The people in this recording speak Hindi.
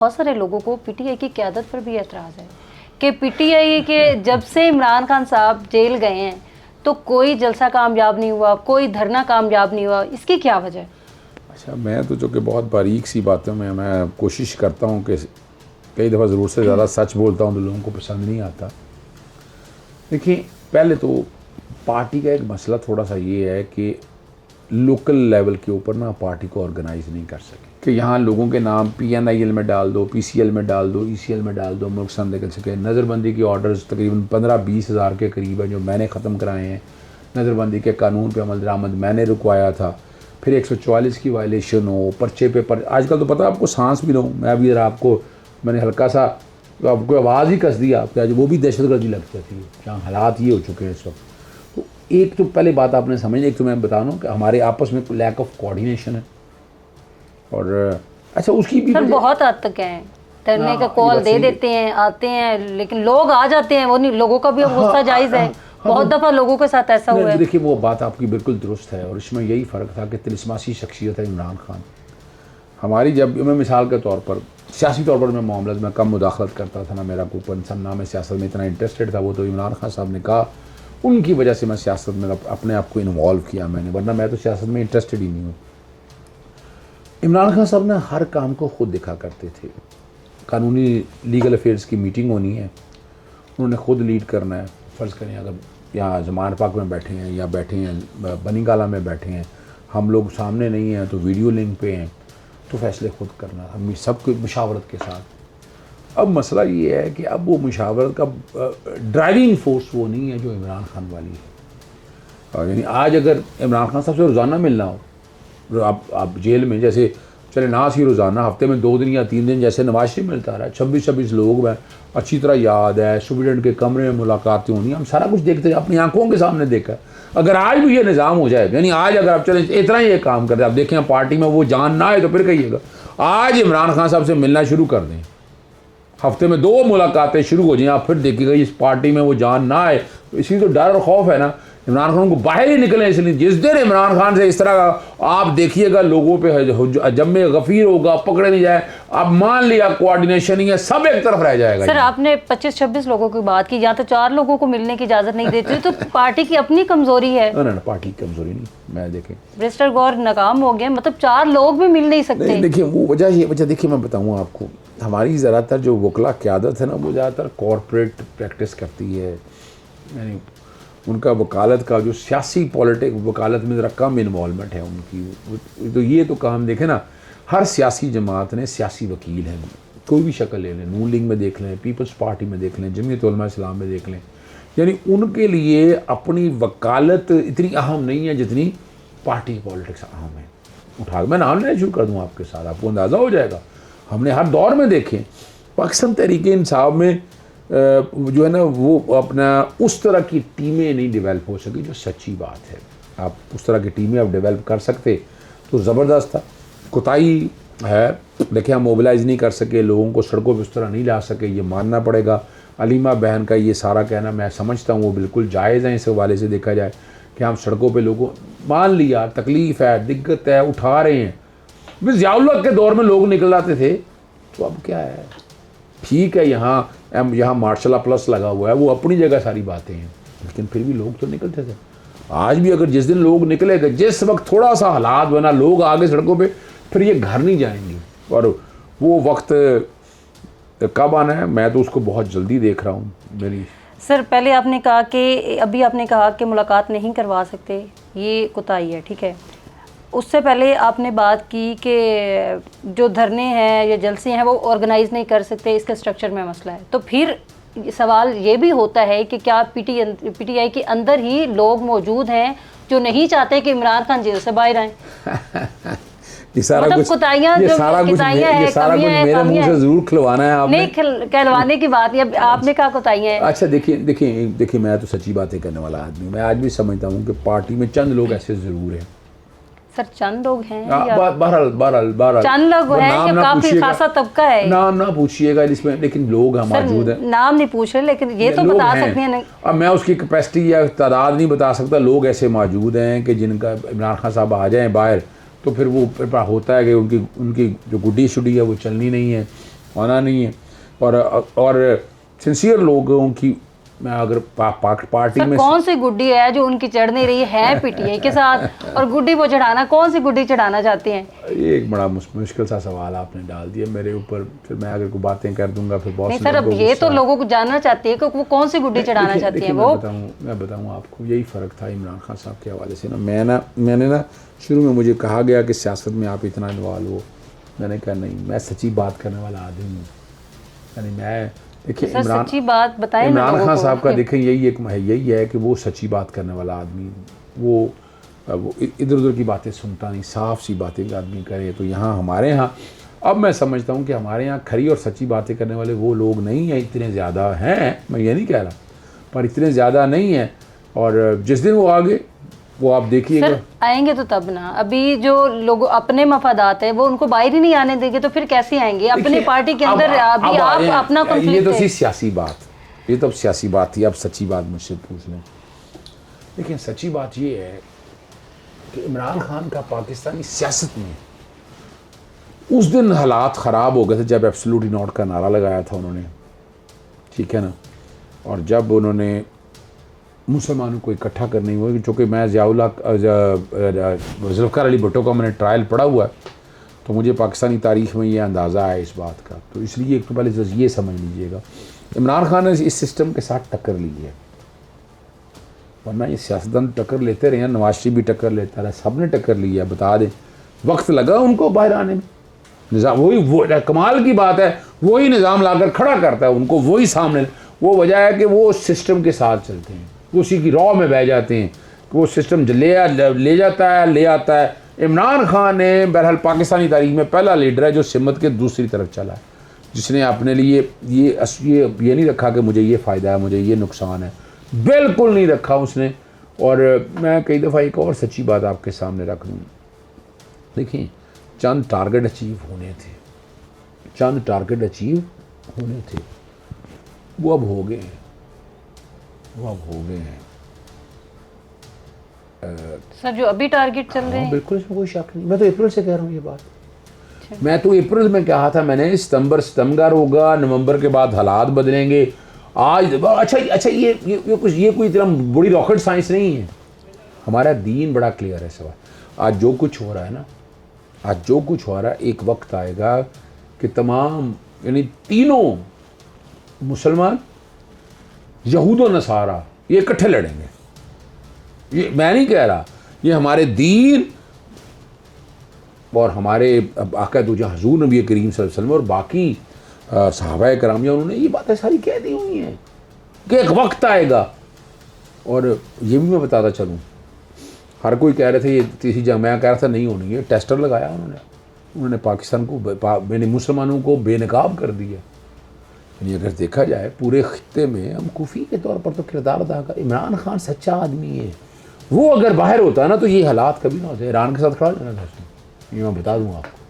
बहुत सारे लोगों को पीटीआई की क़यादत पर भी एतराज़ है कि पीटीआई के जब से इमरान खान साहब जेल गए हैं तो कोई जलसा कामयाब नहीं हुआ, कोई धरना कामयाब नहीं हुआ। इसकी क्या वजह है? अच्छा, मैं तो जो कि बहुत बारीक सी बातों में मैं कोशिश करता हूँ कि कई दफ़ा ज़रूर से ज़्यादा सच बोलता हूँ तो लोगों को पसंद नहीं आता। देखिए, पहले तो पार्टी का एक मसला थोड़ा सा ये है कि लोकल लेवल के ऊपर ना पार्टी को ऑर्गेनाइज नहीं कर सके कि यहाँ लोगों के नाम PNIL में डाल दो, PCL में डाल दो, ECL में डाल दो, मुल्क समझ कर सके। नज़रबंदी के ऑर्डर्स तकरीबन 15-20 हज़ार के करीब हैं जो मैंने ख़त्म कराए हैं। नज़रबंदी के कानून पे अमल दरामद मैंने रुकवाया था। फिर 144 की वायलेशन हो, पर्चे पे आजकल तो पता है आपको सांस भी लो, मैं भी ज़रा आपको मैंने हल्का सा आपको आवाज़ ही कस दिया आपके, आज वो भी दहशतगर्दी लग जाती है। जहाँ हालात ये हो चुके हैं इस वक्त। तो एक तो पहले बात आपने समझ, एक तो मैं बता रहा हूँ कि हमारे आपस में लैक ऑफ कोऑर्डिनेशन है। और अच्छा, उसकी भी सर बहुत हद तक है, धरने का कॉल दे देते हैं, आते हैं, लेकिन लोग आ जाते हैं, वो नहीं, लोगों का भी गुस्सा जायज़ है। बहुत दफ़ा लोगों के साथ ऐसा हुआ है। देखिए, वो बात आपकी बिल्कुल दुरुस्त है और इसमें यही फ़र्क था कि तिलिस्मासी शख्सियत है इमरान खान हमारी। जब मैं मिसाल के तौर पर सियासी तौर पर मैं मामला में कम मुदाखलत करता था ना, मेरा कोई इंसान ना मैं सियासत में इतना इंटरेस्टेड था, वो तो इमरान खान साहब ने कहा उनकी वजह से मैं सियासत में अपने आप को इन्वॉल्व किया मैंने, वरना मैं तो सियासत में इंटरेस्टेड ही नहीं हूँ। इमरान खान साहब ने हर काम को खुद देखा करते थे। कानूनी लीगल अफेयर्स की मीटिंग होनी है, उन्होंने खुद लीड करना है। फ़र्ज़ करें अगर यहाँ ज़मान पाक में बैठे हैं या बैठे हैं बनीगाला में बैठे हैं, हम लोग सामने नहीं हैं तो वीडियो लिंक पे हैं, तो फ़ैसले खुद करना, हम सब कुछ मुशावरत के साथ। अब मसला ये है कि अब वो मुशावरत का ड्राइविंग फोर्स वो नहीं है जो इमरान खान वाली है। और यानी आज अगर इमरान खान साहब से रोज़ाना मिलना हो, आप जेल में जैसे चले ना सी रोज़ाना, हफ्ते में 2 दिन या 3 दिन जैसे नवाज शरीफ मिलता रहा है, 26 लोग हैं, अच्छी तरह याद है। सुप्रीटेंडेंट के कमरे में मुलाकातें होनी, हम सारा कुछ देखते हैं, अपनी आंखों के सामने देखा। अगर आज भी ये निज़ाम हो जाए, यानी आज अगर आप चले इतना ही ये काम करते, आप देखें पार्टी में वो जान ना आए तो फिर कहिएगा आज इमरान खान साहब से मिलना शुरू कर दें, हफ्ते में 2 मुलाकातें शुरू हो जाएं, आप फिर देखिएगा इस पार्टी में वो जान ना आए। तो इसी तो डर और खौफ है ना, इमरान खान को बाहर ही निकले। इसलिए जिस दिन इमरान खान से इस तरह का आप देखिएगा लोगों पे जब में गफीर होगा, पकड़े नहीं जाए, आप मान लिया कोऑर्डिनेशन ही है, सब एक तरफ रह जाएगा। सर आपने 25-26 लोगों की बात की, या तो 4 लोगों को मिलने की इजाज़त नहीं देती तो पार्टी की अपनी कमज़ोरी है। ना पार्टी की कमज़ोरी नहीं, मैं देखें बैरिस्टर गौर नाकाम हो गए, मतलब 4 लोग भी मिल नहीं सकते। देखिए वो वजह देखिए मैं बताऊँ आपको, हमारी ज़्यादातर जो वकला क़यादत है ना, वो ज़्यादातर कॉरपोरेट प्रैक्टिस करती है। यानी उनका वकालत का जो सियासी पॉलिटिक वकालत में ज़रा कम इन्वॉल्वमेंट है उनकी। तो ये तो काम देखें ना, हर सियासी जमात ने सियासी वकील हैं, कोई भी शक्ल ले लें, नून लीग में देख लें, पीपल्स पार्टी में देख लें, जमीयत उलमा इस्लाम में देख लें, यानी उनके लिए अपनी वकालत इतनी अहम नहीं है जितनी पार्टी पॉलिटिक्स अहम है। उठा मैं नाम लेना शुरू कर दूँ आपके साथ, आपको अंदाज़ा हो जाएगा। हमने हर दौर में देखें, पाकिस्तान तहरीक-ए-इंसाफ में जो है ना, वो अपना उस तरह की टीमें नहीं डेवलप हो सकी जो सच्ची बात है। आप उस तरह की टीमें आप डेवलप कर सकते तो ज़बरदस्त था। कोताही है, देखिए हम मोबिलाइज़ नहीं कर सके, लोगों को सड़कों पर उस तरह नहीं ला सके, ये मानना पड़ेगा। अलीमा बहन का ये सारा कहना मैं समझता हूँ वो बिल्कुल जायज़ है। इस हवाले से देखा जाए कि हम सड़कों पर लोगों मान लिया तकलीफ़ है, दिक्कत है, उठा रहे हैं। फिर ज़ियाउल-हक के दौर में लोग निकल आते थे, तो अब क्या है, ठीक है यहाँ मार्शल प्लस लगा हुआ है, वो अपनी जगह सारी बातें हैं, लेकिन फिर भी लोग तो निकलते थे। आज भी अगर जिस दिन लोग निकलेंगे, जिस वक्त थोड़ा सा हालात बना लोग आगे सड़कों पे, फिर ये घर नहीं जाएंगे। और वो वक्त कब आना है, मैं तो उसको बहुत जल्दी देख रहा हूँ। मेरी सर पहले आपने कहा कि अभी आपने कहा कि मुलाकात नहीं करवा सकते, ये कोताही है, ठीक है। उससे पहले आपने बात की कि जो धरने हैं या जलसे हैं वो ऑर्गेनाइज़ नहीं कर सकते, इसके स्ट्रक्चर में मसला है। तो फिर सवाल ये भी होता है कि क्या पीटीआई के अंदर ही लोग मौजूद हैं जो नहीं चाहते कि इमरान खान जेल से बाहर आएँ? ये सारा मतलब कुछ कुताहियाँ जो कुताहियाँ हैं, कमियाँ हैं, मेरे मुंह से जरूर खिलवाना है आपने। नहीं कहलवाने की बात नहीं, आपने कहा कुताहियाँ हैं। अच्छा देखिए मैं तो सच्ची बातें करने वाला आदमी, मैं आज भी समझता हूँ कि पार्टी में चंद लोग ऐसे ज़रूर हैं। सर चंद लोग हैं, बहरहाल चंद लोग हैं कि काफी खासा तबका है। नाम ना पूछिएगा इसमें, लेकिन लोग हम मौजूद हैं। नाम नहीं पूछ रहे, लेकिन ये तो बता सकते हैं। अब मैं उसकी कैपेसिटी या तादाद नहीं बता सकता, लोग ऐसे मौजूद हैं कि जिनका इमरान खान साहब आ जाएं बाहर तो फिर वो होता है कि उनकी जो गुड्डी शुड्डी है वो चलनी नहीं है। होना नहीं है। और सिंसियर लोगों की मैं अगर पार्टी सर में कौन सी गुड्डी है जो उनकी चढ़ नहीं रही है पीटीआई के साथ, और गुड्डी वो चढ़ाना, कौन सी गुड्डी चढ़ाना चाहते हैं? ये एक बड़ा मुश्किल सा सवाल आपने डाल दिया मेरे ऊपर। फिर मैं अगर कोई बातें कर दूंगा फिर बहुत नहीं सर, अब ये तो लोगों को जानना चाहती है कि वो कौन सी गुड्डी चढ़ाना चाहती है। वो मैं बताऊं आपको, यही फ़र्क था इमरान खान साहब के हवाले से ना। मैंने ना शुरू में मुझे कहा गया कि सियासत में आप इतना इन्वॉल्व हो, मैंने कहा नहीं, मैं सच्ची बात करने वाला आदमी हूँ। यानी मैं देखिए इमरान, सच्ची बात बताएं ना इमरान लोगों खान को। साहब का देखें यही है कि वो सच्ची बात करने वाला आदमी, वो इधर उधर की बातें सुनता नहीं, साफ सी बातें आदमी करे। तो यहाँ हमारे यहाँ अब मैं समझता हूँ कि हमारे यहाँ खरी और सच्ची बातें करने वाले वो लोग नहीं हैं, इतने ज़्यादा हैं, मैं ये नहीं कह रहा, पर इतने ज़्यादा नहीं हैं। और जिस दिन वो आगे वो आप देखिएगा। सर आएंगे तो तब ना, अभी जो लोग अपने मफादात है वो उनको बाहर ही नहीं आने देंगे तो फिर कैसे आएंगे? अपनी पार्टी के अंदर अभी आप अपना ये कॉन्फ्लिक्ट तो है। थी सियासी बात, ये तो अब सियासी बात थी। अब सच्ची बात मुझसे पूछ लें। लेकिन सच्ची बात ये है कि इमरान खान का पाकिस्तानी सियासत में उस दिन हालात ख़राब हो गए थे जब एब्सोल्यूटली नॉट का नारा लगाया था उन्होंने, ठीक है ना। और जब उन्होंने मुसलमानों को इकट्ठा करने हुआ, चूँकि मैं जुल्फ़िकार अली भुट्टो का मैंने ट्रायल पढ़ा हुआ है, तो मुझे पाकिस्तानी तारीख़ में ये अंदाज़ा है इस बात का। तो इसलिए एक तो पहले ये समझ लीजिएगा, इमरान खान ने इस सिस्टम के साथ टक्कर ली है, वरना ये सियासतदान टक्कर लेते रहे हैं, नवाज शरीफ भी टक्कर लेता रहा, सब ने टक्कर ली है। बता दें वक्त लगा उनको बाहर आने में, निज़ाम वो कमाल की बात है, वही निज़ाम लाकर खड़ा करता है उनको, वही सामने। वो वजह है कि वो सिस्टम के साथ चलते हैं, वो उसी की रॉ में बह जाते हैं, वो सिस्टम ले जाता है, ले आता है। इमरान खान ने बहरहाल पाकिस्तानी तारीख में पहला लीडर है जो सिमत के दूसरी तरफ चला है, जिसने अपने लिए ये नहीं रखा कि मुझे ये फ़ायदा है, मुझे ये नुकसान है, बिल्कुल नहीं रखा उसने। और मैं कई दफ़ा एक और सच्ची बात आपके सामने रख दूँ। देखिए चंद टारगेट अचीव होने थे, चंद टारगेट अचीव होने थे, वो अब हो गए हैं, वो अब हो गए हैं। सर जो अभी टारगेट चल रहे हैं, बिल्कुल इसमें कोई शक नहीं। मैं तो अप्रैल से कह रहा हूँ ये बात। मैं तो अप्रैल में कहा था मैंने, सितंबर होगा, नवंबर के बाद हालात बदलेंगे। आज अच्छा ये कोई इतना बड़ी रॉकेट साइंस नहीं है। हमारा दीन बड़ा क्लियर है सवाल। आज जो कुछ हो रहा है ना, आज जो कुछ हो रहा है, एक वक्त आएगा कि तमाम यानी तीनों मुसलमान, यहूद और नसारा ये इकट्ठे लड़ेंगे। ये मैं नहीं कह रहा, ये हमारे दीन और हमारे आका दूजा हजूर नबी करीम सल्लल्लाहु अलैहि वसल्लम और बाकी सहाबा कराम, उन्होंने ये बातें सारी कह दी हुई हैं कि एक वक्त आएगा। और ये भी मैं बताता चलूँ, हर कोई कह रहे थे ये तीसरी जंग, मैं कह रहा था नहीं होनी है। टेस्टर लगाया उन्होंने पाकिस्तान को, मुसलमानों को बेनकाब कर दिया। यानी अगर देखा जाए पूरे खित्ते में हम कुफी के तौर पर तो किरदार अदा कर, इमरान खान सच्चा आदमी है। वो अगर बाहर होता है ना तो ये हालात कभी ना होते। ईरान के साथ खड़ा जाना था, ये मैं बता दूँ आपको।